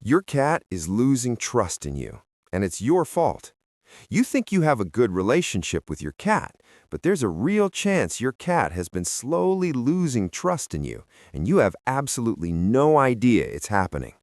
Your cat is losing trust in you, and it's your fault. You think you have a good relationship with your cat, but there's a real chance your cat has been slowly losing trust in you, and you have absolutely no idea it's happening.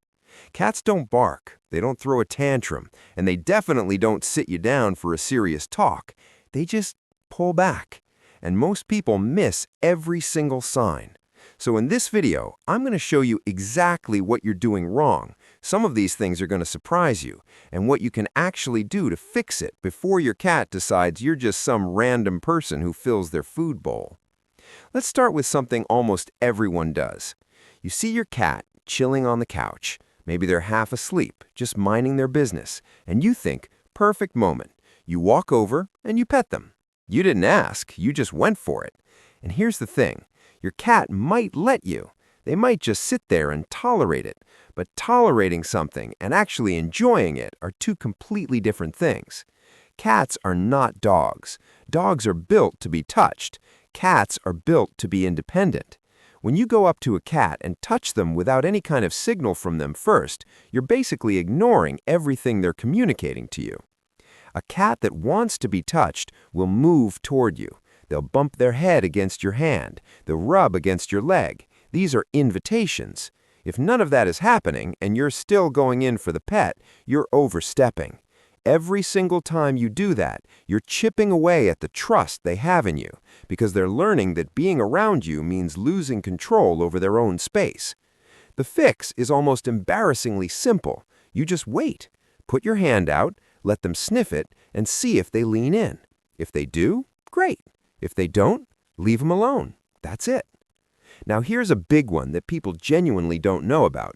Cats don't bark, they don't throw a tantrum, and they definitely don't sit you down for a serious talk. They just pull back. And most people miss every single sign. So in this video, I'm going to show you exactly what you're doing wrong. Some of these things are going to surprise you, and what you can actually do to fix it before your cat decides you're just some random person who fills their food bowl. Let's start with something almost everyone does. You see your cat chilling on the couch. Maybe they're half asleep, just minding their business, and you think, perfect moment. You walk over and you pet them. You didn't ask, you just went for it. And here's the thing. Your cat might let you. They might just sit there and tolerate it. But tolerating something and actually enjoying it are two completely different things. Cats are not dogs. Dogs are built to be touched. Cats are built to be independent. When you go up to a cat and touch them without any kind of signal from them first, you're basically ignoring everything they're communicating to you. A cat that wants to be touched will move toward you. They'll bump their head against your hand. They'll rub against your leg. These are invitations. If none of that is happening and you're still going in for the pet, you're overstepping. Every single time you do that, you're chipping away at the trust they have in you because they're learning that being around you means losing control over their own space. The fix is almost embarrassingly simple. You just wait. Put your hand out, let them sniff it, and see if they lean in. If they do, great. If they don't, leave them alone. That's it. Now here's a big one that people genuinely don't know about.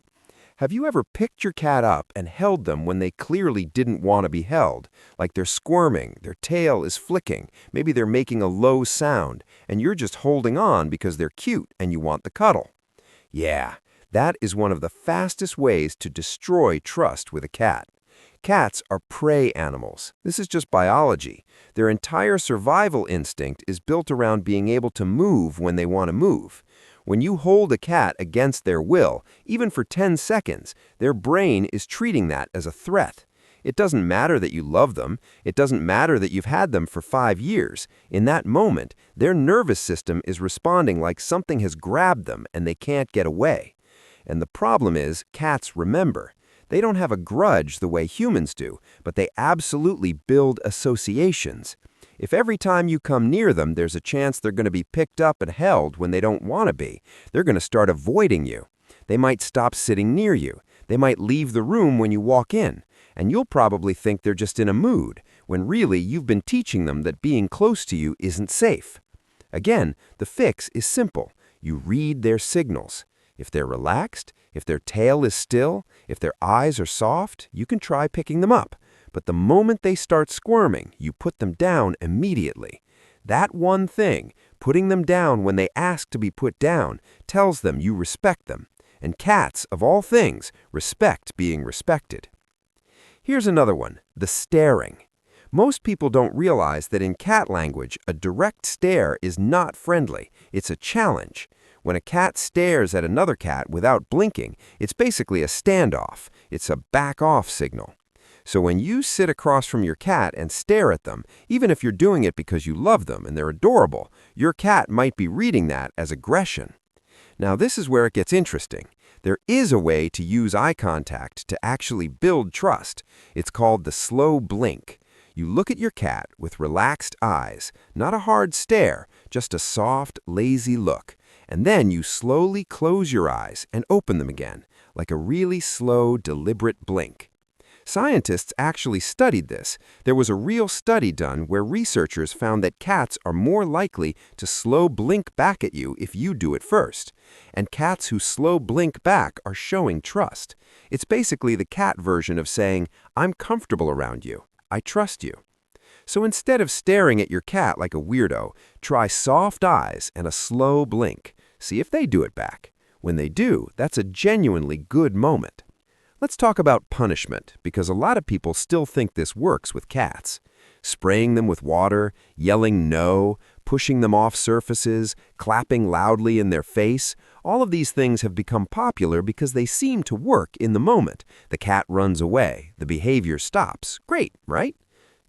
Have you ever picked your cat up and held them when they clearly didn't want to be held? Like they're squirming, their tail is flicking, maybe they're making a low sound, and you're just holding on because they're cute and you want the cuddle. Yeah, that is one of the fastest ways to destroy trust with a cat. Cats are prey animals. This is just biology. Their entire survival instinct is built around being able to move when they want to move. When you hold a cat against their will, even for 10 seconds, their brain is treating that as a threat. It doesn't matter that you love them. It doesn't matter that you've had them for 5 years. In that moment, their nervous system is responding like something has grabbed them and they can't get away. And the problem is, cats remember. They don't have a grudge the way humans do, but they absolutely build associations. If every time you come near them, there's a chance they're going to be picked up and held when they don't want to be, they're going to start avoiding you. They might stop sitting near you. They might leave the room when you walk in, and you'll probably think they're just in a mood, when really you've been teaching them that being close to you isn't safe. Again, the fix is simple. You read their signals. If they're relaxed, if their tail is still, if their eyes are soft, you can try picking them up. But the moment they start squirming, you put them down immediately. That one thing, putting them down when they ask to be put down, tells them you respect them. And cats, of all things, respect being respected. Here's another one, the staring. Most people don't realize that in cat language, a direct stare is not friendly. It's a challenge. When a cat stares at another cat without blinking, it's basically a standoff. It's a back-off signal. So when you sit across from your cat and stare at them, even if you're doing it because you love them and they're adorable, your cat might be reading that as aggression. Now this is where it gets interesting. There is a way to use eye contact to actually build trust. It's called the slow blink. You look at your cat with relaxed eyes, not a hard stare, just a soft, lazy look. And then you slowly close your eyes and open them again, like a really slow, deliberate blink. Scientists actually studied this. There was a real study done where researchers found that cats are more likely to slow blink back at you if you do it first. And cats who slow blink back are showing trust. It's basically the cat version of saying, "I'm comfortable around you. I trust you." So instead of staring at your cat like a weirdo, try soft eyes and a slow blink. See if they do it back. When they do, that's a genuinely good moment. Let's talk about punishment, because a lot of people still think this works with cats. Spraying them with water, yelling no, pushing them off surfaces, clapping loudly in their face, All of these things have become popular because they seem to work in the moment. The cat runs away. The behavior stops. Great, right?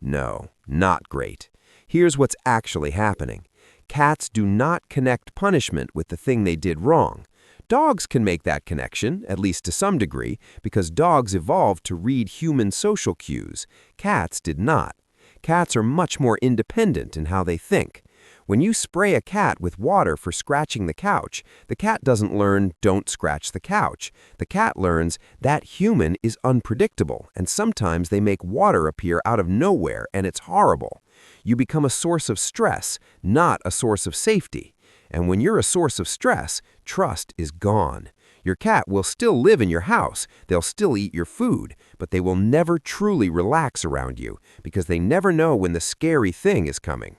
No, not great. Here's what's actually happening. Cats do not connect punishment with the thing they did wrong. Dogs can make that connection, at least to some degree, because dogs evolved to read human social cues. Cats did not. Cats are much more independent in how they think. When you spray a cat with water for scratching the couch, the cat doesn't learn, don't scratch the couch. The cat learns that human is unpredictable, and sometimes they make water appear out of nowhere, and it's horrible. You become a source of stress, not a source of safety. And when you're a source of stress, trust is gone. Your cat will still live in your house, they'll still eat your food, but they will never truly relax around you because they never know when the scary thing is coming.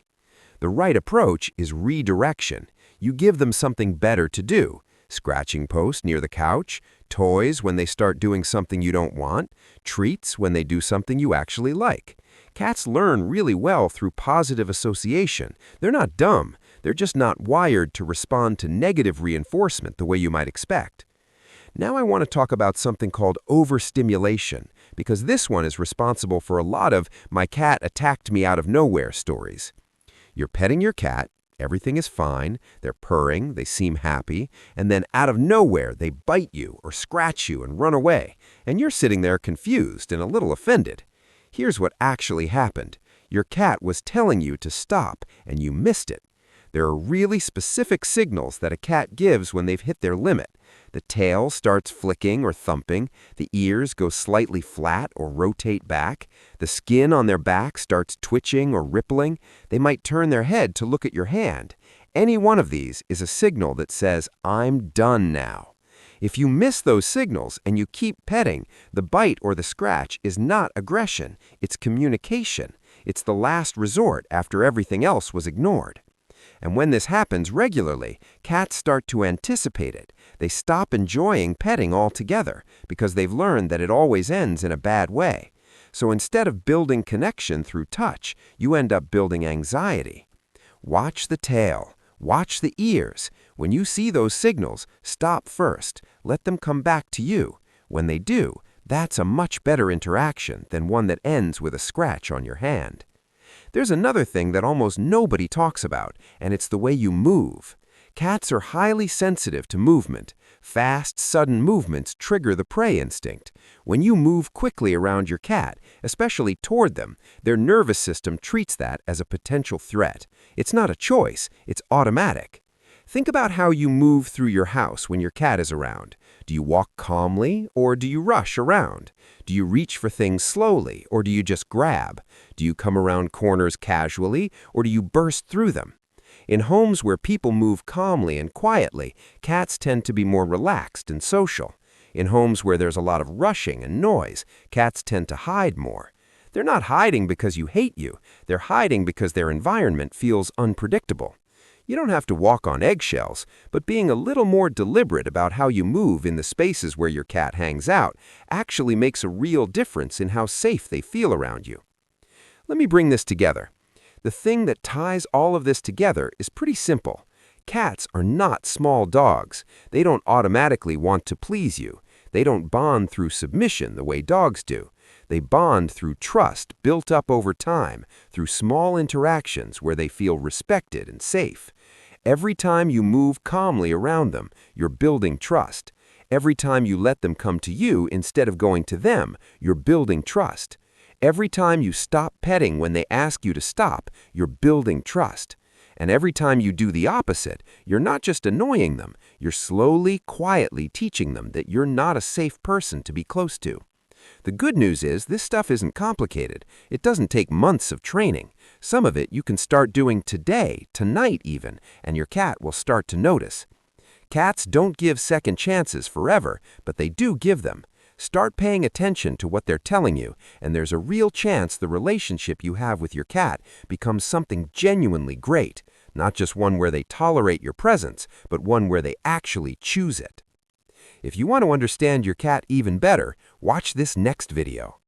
The right approach is redirection. You give them something better to do. Scratching post near the couch, toys when they start doing something you don't want, treats when they do something you actually like. Cats learn really well through positive association. They're not dumb. They're just not wired to respond to negative reinforcement the way you might expect. Now I want to talk about something called overstimulation, because this one is responsible for a lot of "my cat attacked me out of nowhere" stories. You're petting your cat, everything is fine, they're purring, they seem happy, and then out of nowhere they bite you or scratch you and run away, and you're sitting there confused and a little offended. Here's what actually happened. Your cat was telling you to stop, and you missed it. There are really specific signals that a cat gives when they've hit their limit. The tail starts flicking or thumping, the ears go slightly flat or rotate back, the skin on their back starts twitching or rippling, they might turn their head to look at your hand. Any one of these is a signal that says, "I'm done now." If you miss those signals and you keep petting, the bite or the scratch is not aggression, it's communication. It's the last resort after everything else was ignored. And when this happens regularly, cats start to anticipate it. They stop enjoying petting altogether because they've learned that it always ends in a bad way. So instead of building connection through touch, you end up building anxiety. Watch the tail. Watch the ears. When you see those signals, stop first. Let them come back to you. When they do, that's a much better interaction than one that ends with a scratch on your hand. There's another thing that almost nobody talks about, and it's the way you move. Cats are highly sensitive to movement. Fast, sudden movements trigger the prey instinct. When you move quickly around your cat, especially toward them, their nervous system treats that as a potential threat. It's not a choice, it's automatic. Think about how you move through your house when your cat is around. Do you walk calmly, or do you rush around? Do you reach for things slowly, or do you just grab? Do you come around corners casually, or do you burst through them? In homes where people move calmly and quietly, cats tend to be more relaxed and social. In homes where there's a lot of rushing and noise, cats tend to hide more. They're not hiding because you hate you. They're hiding because their environment feels unpredictable. You don't have to walk on eggshells, but being a little more deliberate about how you move in the spaces where your cat hangs out actually makes a real difference in how safe they feel around you. Let me bring this together. The thing that ties all of this together is pretty simple. Cats are not small dogs. They don't automatically want to please you. They don't bond through submission the way dogs do. They bond through trust built up over time, through small interactions where they feel respected and safe. Every time you move calmly around them, you're building trust. Every time you let them come to you instead of going to them, you're building trust. Every time you stop petting when they ask you to stop, you're building trust. And every time you do the opposite, you're not just annoying them, you're slowly, quietly teaching them that you're not a safe person to be close to. The good news is this stuff isn't complicated. It doesn't take months of training. Some of it you can start doing today, tonight even, and your cat will start to notice. Cats don't give second chances forever, but they do give them. Start paying attention to what they're telling you, and there's a real chance the relationship you have with your cat becomes something genuinely great, not just one where they tolerate your presence, but one where they actually choose it. If you want to understand your cat even better, watch this next video.